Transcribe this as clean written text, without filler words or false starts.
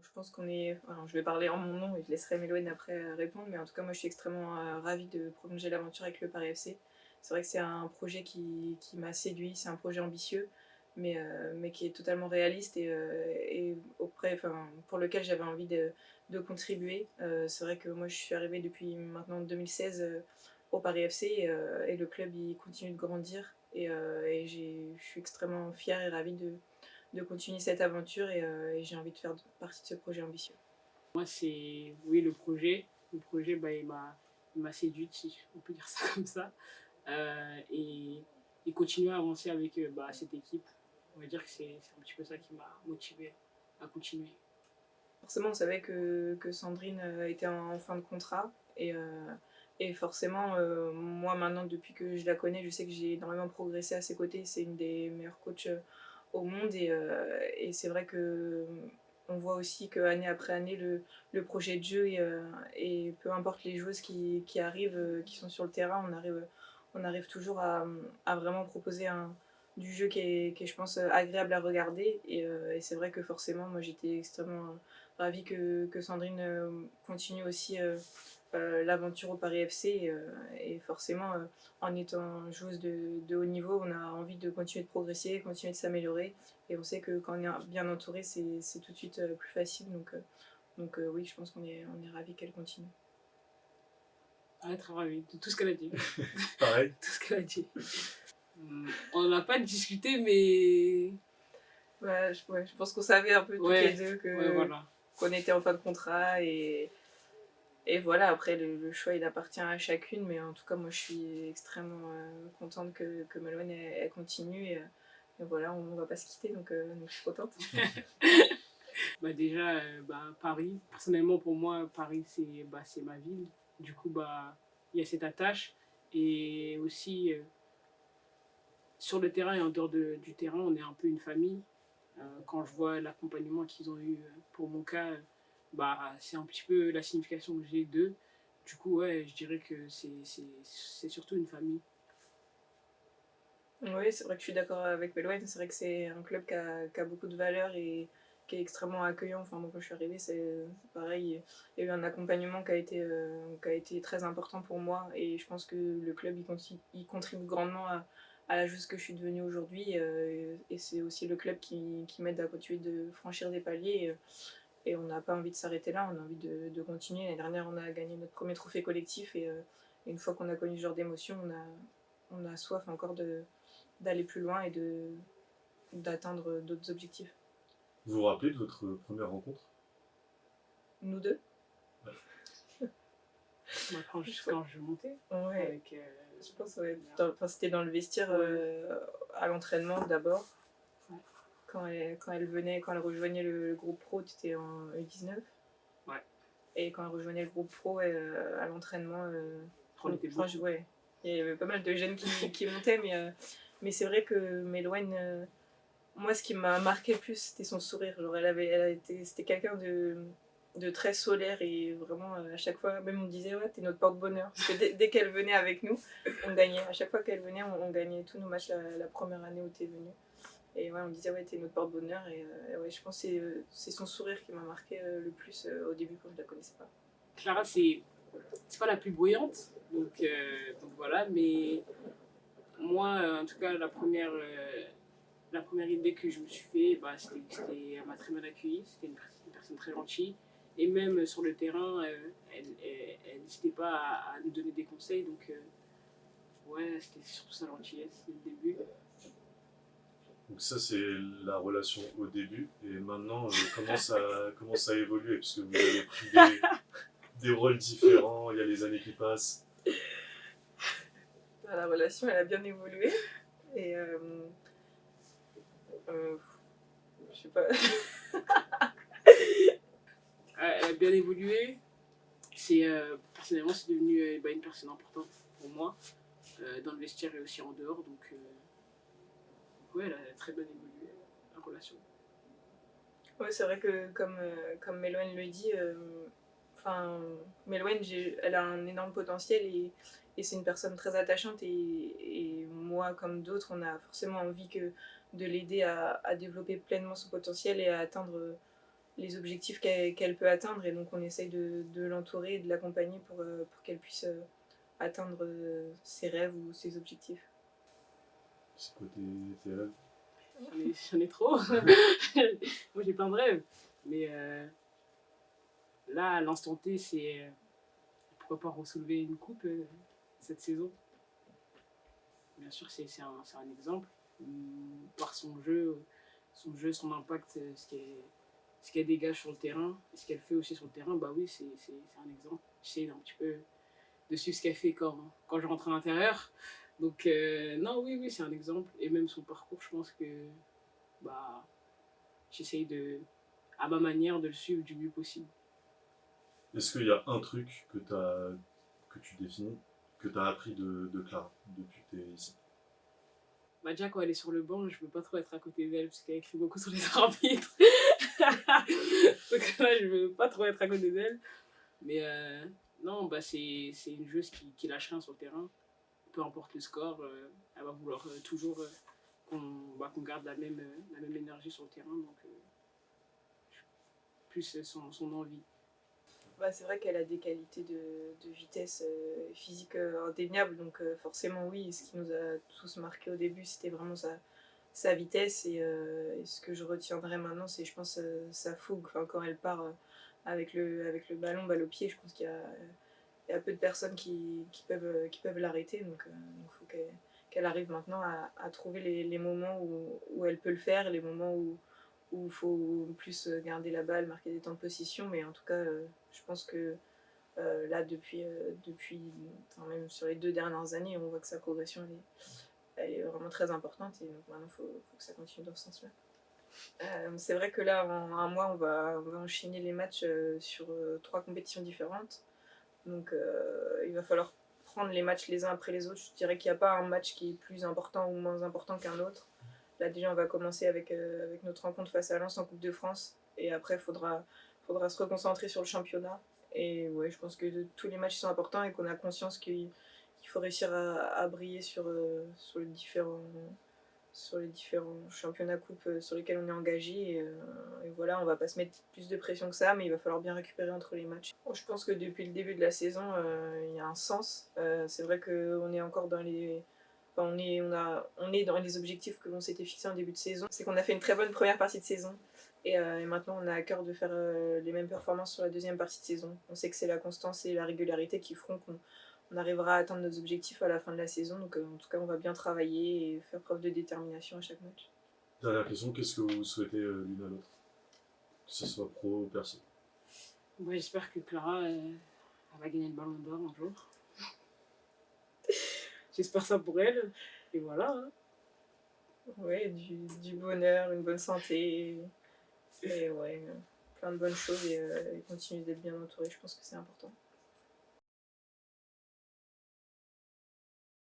Je pense qu'on est. Alors, je vais parler en mon nom et je laisserai Méloine après répondre, mais en tout cas, moi je suis extrêmement ravie de prolonger l'aventure avec le Paris FC. C'est vrai que c'est un projet qui m'a séduit, c'est un projet ambitieux, mais qui est totalement réaliste et pour lequel j'avais envie de contribuer. C'est vrai que moi je suis arrivée depuis maintenant 2016 au Paris FC et le club il continue de grandir je suis extrêmement fière et ravie de continuer cette aventure et j'ai envie de faire partie de ce projet ambitieux. Moi, c'est oui le projet. Le projet, bah, il m'a séduite, si on peut dire ça comme ça. Et continuer à avancer avec bah, cette équipe. On va dire que c'est un petit peu ça qui m'a motivé à continuer. Forcément, on savait que Sandrine était en fin de contrat et forcément, moi maintenant, depuis que je la connais, je sais que j'ai énormément progressé à ses côtés. C'est une des meilleures coachs au monde et c'est vrai que on voit aussi qu'année après année, le projet de jeu et peu importe les joueuses qui arrivent, qui sont sur le terrain, on arrive toujours à vraiment proposer du jeu qui est, je pense, agréable à regarder. Et c'est vrai que forcément, moi j'étais extrêmement ravie que Sandrine continue aussi l'aventure au Paris FC et forcément en étant joueuse de haut niveau on a envie de continuer de progresser, continuer de s'améliorer et on sait que quand on est bien entouré c'est tout de suite plus facile donc oui je pense on est ravis qu'elle continue. Ah, très ravi de tout ce qu'elle a dit. Pareil. Tout ce qu'elle a dit. On n'a pas discuté, mais. Ouais, je pense qu'on savait un peu toutes les deux voilà. qu'on était en fin de contrat et voilà, après le choix il appartient à chacune, mais en tout cas moi je suis extrêmement contente que Malouane elle continue et voilà, on va pas se quitter donc je suis contente. Bah déjà, Paris, personnellement pour moi, Paris c'est ma ville. Du coup, bah, il y a cette attache. Et aussi, sur le terrain et en dehors du terrain, on est un peu une famille. Quand je vois l'accompagnement qu'ils ont eu pour mon cas, bah, c'est un petit peu la signification que j'ai d'eux. Du coup, ouais, je dirais que c'est surtout une famille. Oui, c'est vrai que je suis d'accord avec Malouane, c'est vrai que c'est un club qui a beaucoup de valeur et qui est extrêmement accueillant. Enfin, moi quand je suis arrivée, c'est pareil, il y a eu un accompagnement qui a été très important pour moi et je pense que le club il contribue grandement à la joueuse que je suis devenue aujourd'hui et c'est aussi le club qui m'aide à continuer de franchir des paliers et on n'a pas envie de s'arrêter là, on a envie de continuer. L'année dernière, on a gagné notre premier trophée collectif et une fois qu'on a connu ce genre d'émotion, on a soif encore d'aller plus loin et d'atteindre d'autres objectifs. Vous vous rappelez de votre première rencontre? Nous deux. Bah, quand je montais. Ouais. Avec, je pense ouais. C'était dans le vestiaire à l'entraînement d'abord. Ouais. Quand elle rejoignait le groupe pro, tu étais en U19. Ouais. Et quand elle rejoignait le groupe pro à l'entraînement, on était beaucoup. Ouais. Il y avait pas mal de jeunes qui montaient, mais c'est vrai que Méloine, moi ce qui m'a marqué le plus c'était son sourire. Genre, c'était quelqu'un de très solaire et vraiment à chaque fois, même on disait ouais t'es notre porte-bonheur. Parce que dès qu'elle venait avec nous, on gagnait. À chaque fois qu'elle venait, on gagnait tous nos matchs la première année où t'es venue. Et ouais, on me disait ouais t'es notre porte-bonheur et ouais je pense que c'est son sourire qui m'a marqué le plus au début quand je la connaissais pas. Clara c'est pas la plus bruyante, donc voilà, mais moi en tout cas la première idée que je me suis fait, bah, elle m'a très bien accueilli, c'était une personne très gentille. Et même sur le terrain, elle n'hésitait pas à nous donner des conseils. Donc, ouais, c'était surtout sa gentillesse dès le début. Donc ça c'est la relation au début et maintenant comment ça a évolué parce que vous avez pris des rôles différents, il y a les années qui passent. La relation elle a bien évolué et je sais pas. Elle a bien évolué. Personnellement c'est devenu une personne importante pour moi dans le vestiaire et aussi en dehors. Donc ouais, elle a très bien évolué la relation. Ouais, c'est vrai que comme Méloine le dit, Méloine, elle a un énorme potentiel et c'est une personne très attachante et moi comme d'autres, on a forcément envie de l'aider à développer pleinement son potentiel et à atteindre les objectifs qu'elle peut atteindre, et donc on essaye de l'entourer et de l'accompagner pour qu'elle puisse atteindre ses rêves ou ses objectifs. C'est quoi tes rêves? J'en ai trop. Moi, j'ai plein de rêves. Mais là, à l'instant T, c'est pourquoi pas re-soulever une coupe cette saison. Bien sûr, c'est un exemple. Par son jeu, son impact, ce qu'elle dégage sur le terrain, ce qu'elle fait aussi sur le terrain, bah oui, c'est un exemple. J'essaie un petit peu de suivre ce qu'elle fait quand je rentre à l'intérieur. Donc, non, oui, c'est un exemple. Et même son parcours, je pense que bah, j'essaye à ma manière, de le suivre du mieux possible. Est-ce qu'il y a un truc que tu définis, que tu as appris de Clara depuis que tu es ici? Bah, déjà, quand elle est sur le banc, je veux pas trop être à côté d'elle parce qu'elle écrit beaucoup sur les arbitres. Donc là, je veux pas trop être à côté d'elle. Mais non, bah, c'est une joueuse qui lâche rien sur le terrain. Peu importe le score, elle va vouloir toujours qu'on garde la même énergie sur le terrain. Donc, plus son envie. Bah, c'est vrai qu'elle a des qualités de vitesse physique indéniables, donc forcément oui, ce qui nous a tous marqué au début, c'était vraiment sa vitesse, et ce que je retiendrai maintenant, c'est, je pense, sa fougue. Enfin, quand elle part avec le ballon, balle au pied, je pense il y a peu de personnes qui peuvent l'arrêter, donc il faut qu'elle arrive maintenant à trouver les moments où elle peut le faire, les moments où il faut plus garder la balle, marquer des temps de position. Mais en tout cas, je pense que là, depuis enfin, même sur les 2 dernières années, on voit que sa progression, elle est vraiment très importante, et donc maintenant, il faut que ça continue dans ce sens-là. C'est vrai que là, en un mois, on va enchaîner les matchs sur 3 compétitions différentes. Donc il va falloir prendre les matchs les uns après les autres. Je dirais qu'il n'y a pas un match qui est plus important ou moins important qu'un autre. Là déjà on va commencer avec notre rencontre face à Lens en Coupe de France. Et après il faudra se reconcentrer sur le championnat. Et ouais, je pense que tous les matchs sont importants et qu'on a conscience qu'il faut réussir à briller sur les différents championnats coupes sur lesquels on est engagé. Et voilà, on va pas se mettre plus de pression que ça, mais il va falloir bien récupérer entre les matchs. Bon, je pense que depuis le début de la saison, il y a un sens. C'est vrai qu'on est encore dans les... Enfin, on est dans les objectifs que l'on s'était fixés en début de saison. C'est qu'on a fait une très bonne première partie de saison. Et maintenant, on a à cœur de faire les mêmes performances sur la deuxième partie de saison. On sait que c'est la constance et la régularité qui feront qu'on arrivera à atteindre nos objectifs à la fin de la saison. Donc en tout cas, on va bien travailler et faire preuve de détermination à chaque match. Dernière question, qu'est-ce que vous souhaitez l'une à l'autre? Que ce soit pro ou perso? Moi, j'espère que Clara elle va gagner le ballon d'or un jour. J'espère ça pour elle. Et voilà. Hein. Ouais, du bonheur, une bonne santé. Et ouais, plein de bonnes choses, et continuer d'être bien entouré, je pense que c'est important.